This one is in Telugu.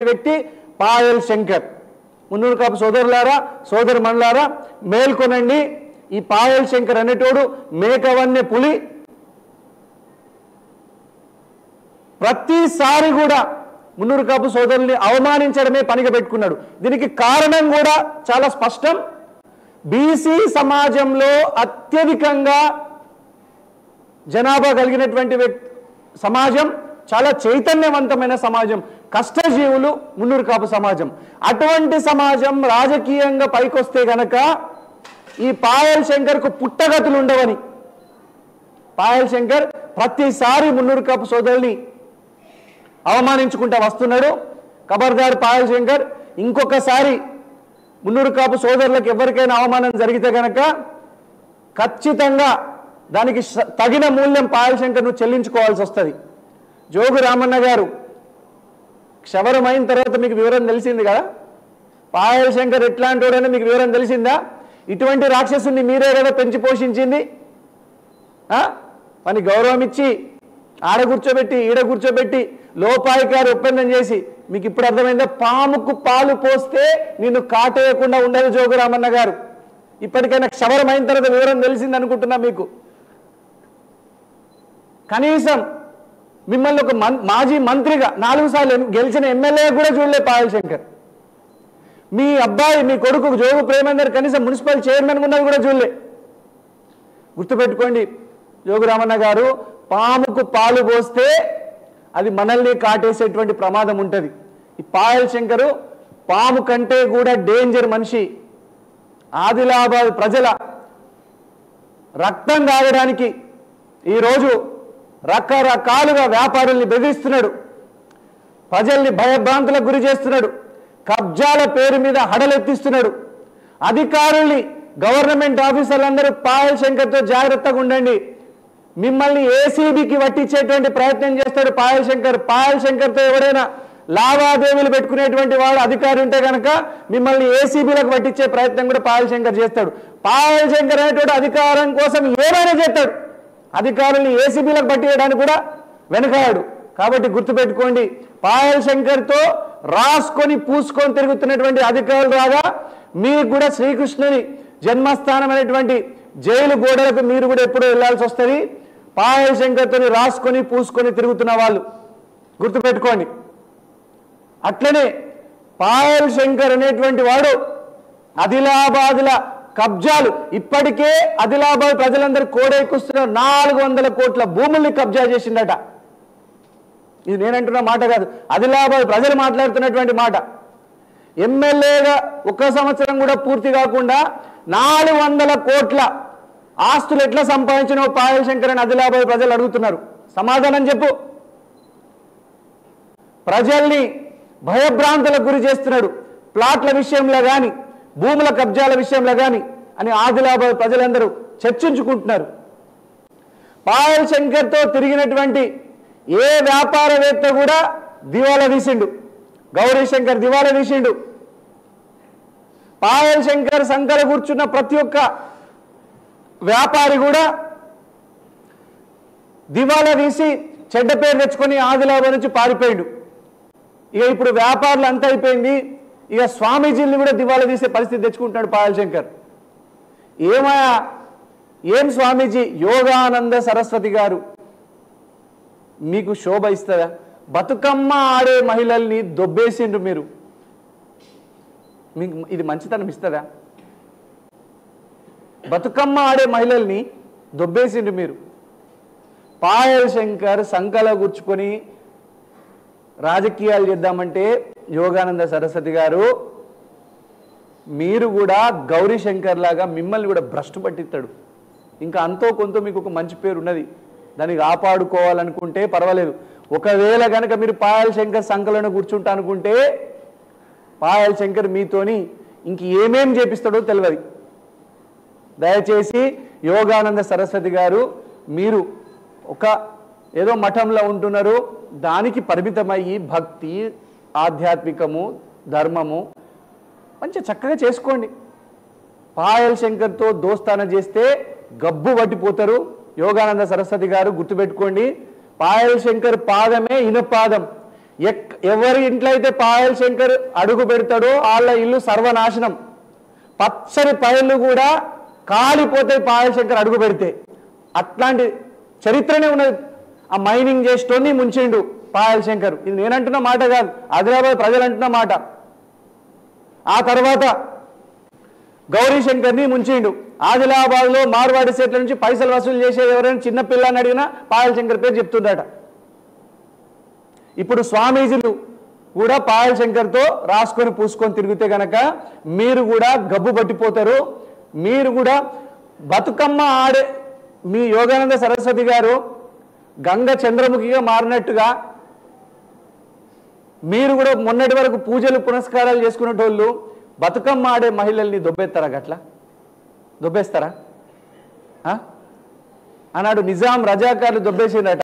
వ్యక్తి పాయల్ శంకర్. మున్నూరు కాపు సోదరులారా సోదరుమణులారా మేల్కొనండి. ఈ పాయల్ శంకర్ అనేటోడు మేకవన్య పులి. ప్రతిసారి కూడా మున్నూరు కాపు సోదరుల్ని అవమానించడమే పనిగా పెట్టుకున్నాడు. దీనికి కారణం కూడా చాలా స్పష్టం. బీసీ సమాజంలో అత్యధికంగా జనాభా కలిగినటువంటి సమాజం, చాలా చైతన్యవంతమైన సమాజం, కష్టజీవులు మున్నూరు కాపు సమాజం. అటువంటి సమాజం రాజకీయంగా పైకొస్తే గనక ఈ పాయల్ శంకర్కు పుట్టగతులు ఉండవని పాయల్ శంకర్ ప్రతిసారి మున్నూరు కాపు సోదరుల్ని అవమానించుకుంటూ వస్తున్నాడు. ఖబర్దార్ పాయల్ శంకర్, ఇంకొకసారి మున్నూరు కాపు సోదరులకు ఎవరికైనా అవమానం జరిగితే గనక ఖచ్చితంగా దానికి తగిన మూల్యం పాయల్ శంకర్ను చెల్లించుకోవాల్సి వస్తుంది. జోగు రామన్న గారు క్షవరమైన తర్వాత మీకు వివరం తెలిసింది కదా, పాయల్ శంకర్ ఎట్లాంటి వాడని మీకు వివరం తెలిసిందా? ఇటువంటి రాక్షసుని మీరే కదా పెంచి పోషించింది. పని గౌరవం ఇచ్చి ఆడ కూర్చోబెట్టి ఈడ కూర్చోబెట్టి లోపాయికారు ఒప్పందం చేసి మీకు ఇప్పుడు అర్థమైందా? పాముకు పాలు పోస్తే నిన్ను కాటేయకుండా ఉండదు జోగు రామన్న గారు. ఇప్పటికైనా క్షవరమైన తర్వాత వివరం తెలిసింది అనుకుంటున్నా. మీకు కనీసం మిమ్మల్ని ఒక మాజీ మంత్రిగా 4 సార్లు గెలిచిన ఎమ్మెల్యే కూడా చూడలే పాయల్ శంకర్. మీ అబ్బాయి మీ కొడుకు జోగు ప్రేమేందర్ కనీసం మున్సిపల్ చైర్మన్ ఉన్నది కూడా చూడలే. గుర్తుపెట్టుకోండి జోగు రామన్న గారు, పాముకు పాలు పోస్తే అది మనల్ని కాటేసేటువంటి ప్రమాదం ఉంటుంది. ఈ పాయల్ శంకరు పాము కంటే కూడా డేంజర్ మనిషి. ఆదిలాబాద్ ప్రజల రక్తం తాగడానికి ఈరోజు రకరకాలుగా వ్యాపారుల్ని బెదిరిస్తున్నాడు, ప్రజల్ని భయభ్రాంతులకు గురి చేస్తున్నాడు, కబ్జాల పేరు మీద హడలెత్తిస్తున్నాడు. అధికారుల్ని గవర్నమెంట్ ఆఫీసర్లందరూ పాయల్ శంకర్తో జాగ్రత్తగా ఉండండి. మిమ్మల్ని ఏసీబీకి పట్టించేటువంటి ప్రయత్నం చేస్తాడు పాయల్ శంకర్. పాయల్ శంకర్తో ఎవరైనా లావాదేవీలు పెట్టుకునేటువంటి వాడు అధికారి ఉంటే కనుక మిమ్మల్ని ఏసీబీలకు పట్టించే ప్రయత్నం కూడా పాయల్ శంకర్ చేస్తాడు. పాయల్ శంకర్ అనేటువంటి అధికారం కోసం ఏమైనా చేస్తాడు. అధికారుల్ని ఏసీబీలకు పట్టించడానికి కూడా వెనకాడు. కాబట్టి గుర్తుపెట్టుకోండి, పాయల్ శంకర్తో రాసుకొని పూసుకొని తిరుగుతున్నటువంటి అధికారులు రాగా మీకు కూడా శ్రీకృష్ణుని జన్మస్థానం అనేటువంటి జైలు గోడలకు మీరు కూడా ఎప్పుడూ వెళ్లాల్సి వస్తుంది. పాయల్ శంకర్తో రాసుకొని పూసుకొని తిరుగుతున్న వాళ్ళు గుర్తుపెట్టుకోండి. అట్లనే పాయల్ శంకర్ అనేటువంటి వాడు ఆదిలాబాదుల కబ్జాలు ఇప్పటికే ఆదిలాబాద్ ప్రజలందరూ కోడెక్కుస్తున్న 400 కోట్ల భూముల్ని కబ్జా చేసిందట. ఇది నేనంటున్న మాట కాదు, ఆదిలాబాద్ ప్రజలు మాట్లాడుతున్నటువంటి మాట. ఎమ్మెల్యేగా 1 సంవత్సరం కూడా పూర్తి కాకుండా 400 కోట్ల ఆస్తులు ఎట్లా సంపాదించినో పాయల్ శంకర్ అని ఆదిలాబాద్ ప్రజలు అడుగుతున్నారు. సమాధానం చెప్పు. ప్రజల్ని భయభ్రాంతులకు గురి చేస్తున్నాడు, ప్లాట్ల విషయంలో కానీ భూముల కబ్జాల విషయంలో కానీ అని ఆదిలాబాద్ ప్రజలందరూ చర్చించుకుంటున్నారు. పాయల్ శంకర్తో తిరిగినటువంటి ఏ వ్యాపారవేత్త కూడా దివాలా తీసిండు. గౌరీ శంకర్ దివాలా తీసిండు. పాయల్ శంకర్ సంకర కూర్చున్న ప్రతి ఒక్క వ్యాపారి కూడా దివాలా తీసి చెడ్డ పేరు తెచ్చుకొని ఆదిలాబాద్ నుంచి పారిపోయాడు. ఇక ఇప్పుడు వ్యాపారులు అంతా అయిపోయింది, ఇక స్వామీజీని కూడా దివాలా తీసే పరిస్థితి తెచ్చుకుంటున్నాడు పాయల్ శంకర్. ఏమయా ఏం స్వామీజీ? యోగానంద సరస్వతి గారు మీకు శోభ ఇస్తుందా? బతుకమ్మ ఆడే మహిళల్ని దొబ్బేసిండ్రు మీరు. మీకు ఇది మంచితనం ఇస్తుందా? బతుకమ్మ ఆడే మహిళల్ని దొబ్బేసిండ్రు మీరు. పాయల్ శంకర్ సంకల కూర్చుకొని రాజకీయాలు చేద్దామంటే యోగానంద సరస్వతి గారు మీరు కూడా గౌరీ శంకర్ లాగా మిమ్మల్ని కూడా భ్రష్టు పట్టిస్తాడు. ఇంకా అంతో కొంత మీకు ఒక మంచి పేరు ఉన్నది, దాన్ని కాపాడుకోవాలనుకుంటే పర్వాలేదు. ఒకవేళ కనుక మీరు పాయల్ శంకర్ సంకలను కూర్చుంటా అనుకుంటే పాయల్ శంకర్ మీతోని ఇంక ఏమేం చేపిస్తాడో తెలియదు. దయచేసి యోగానంద సరస్వతి గారు, మీరు ఒక ఏదో మఠంలో ఉంటున్నారు, దానికి పరిమితమయ్యి భక్తి ఆధ్యాత్మికము ధర్మము మంచి చక్కగా చేసుకోండి. పాయల్ శంకర్తో దోస్తాన చేస్తే గబ్బు పట్టిపోతారు. యోగానంద సరస్వతి గారు గుర్తుపెట్టుకోండి, పాయల్ శంకర్ పాదమే ఇనపాదం. ఎవరి ఇంట్లో అయితే పాయల్ శంకర్ అడుగు పెడతాడో వాళ్ళ ఇల్లు సర్వనాశనం. పచ్చని పైర్లు కూడా కాలిపోతాయి పాయల్ శంకర్ అడుగు పెడితే. అట్లాంటి చరిత్రనే ఉన్నది. ఆ మైనింగ్ చేస్తోని ముంచిండు పాయల్ శంకర్. ఇది నేనంటున్న మాట కాదు, ఆదిలాబాద్ ప్రజలు అంటున్న మాట. ఆ తర్వాత గౌరీ శంకర్ని ముంచిండు. ఆదిలాబాద్లో మార్వాడి సెట్ల నుంచి పైసలు వసూలు చేసేది ఎవరైనా చిన్న పిల్లని అడిగినా పాయల్ శంకర్ పేరు చెప్తుండట. ఇప్పుడు స్వామీజీలు కూడా పాయల్ శంకర్తో రాసుకొని పూసుకొని తిరిగితే గనక మీరు కూడా గబ్బు పట్టిపోతారు. మీరు కూడా బతుకమ్మ ఆడే మీ యోగానంద సరస్వతి గారు గంగ చంద్రముఖిగా మారినట్టుగా మీరు కూడా మొన్నటి వరకు పూజలు పునస్కారాలు చేసుకునేటోళ్ళు బతుకమ్మ ఆడే మహిళల్ని దొబ్బేస్తారా? గట్లా దొబ్బేస్తారా? అన్నాడు నిజాం రజాకార్లు దొబ్బేసిండట.